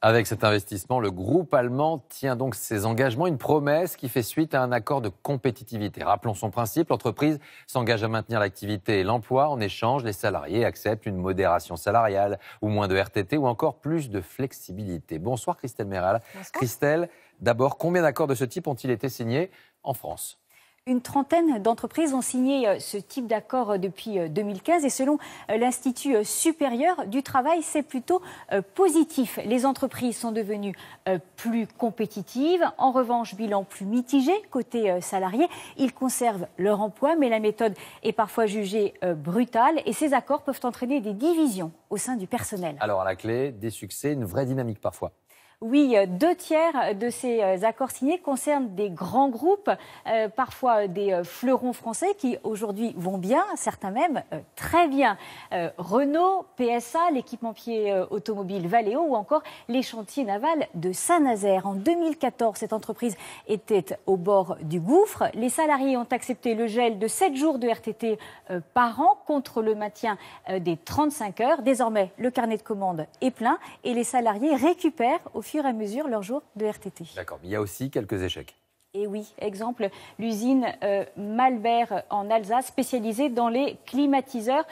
Avec cet investissement, le groupe allemand tient donc ses engagements, une promesse qui fait suite à un accord de compétitivité. Rappelons son principe, l'entreprise s'engage à maintenir l'activité et l'emploi. En échange, les salariés acceptent une modération salariale ou moins de RTT ou encore plus de flexibilité. Bonsoir Christelle Méral. Bonsoir. Christelle, d'abord, combien d'accords de ce type ont-ils été signés en France ? Une trentaine d'entreprises ont signé ce type d'accord depuis 2015 et selon l'Institut supérieur du travail, c'est plutôt positif. Les entreprises sont devenues plus compétitives. En revanche, bilan plus mitigé côté salariés. Ils conservent leur emploi, mais la méthode est parfois jugée brutale et ces accords peuvent entraîner des divisions au sein du personnel. Alors à la clé, des succès, une vraie dynamique parfois. Oui, 2/3 de ces accords signés concernent des grands groupes, parfois des fleurons français qui aujourd'hui vont bien, certains même très bien. Renault, PSA, l'équipementier automobile Valeo ou encore les chantiers navals de Saint-Nazaire. En 2014, cette entreprise était au bord du gouffre. Les salariés ont accepté le gel de 7 jours de RTT par an contre le maintien des 35 heures. Désormais, le carnet de commandes est plein et les salariés récupèrent au fur et à mesure leur jour de RTT. D'accord, mais il y a aussi quelques échecs. Et oui, exemple, l'usine Malbert en Alsace, spécialisée dans les climatiseurs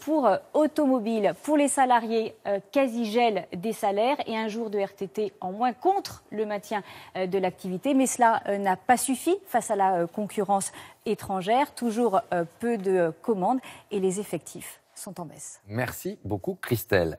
pour automobiles. Pour les salariés, quasi-gel des salaires et un jour de RTT en moins contre le maintien de l'activité. Mais cela n'a pas suffi face à la concurrence étrangère. Toujours peu de commandes et les effectifs sont en baisse. Merci beaucoup Christelle.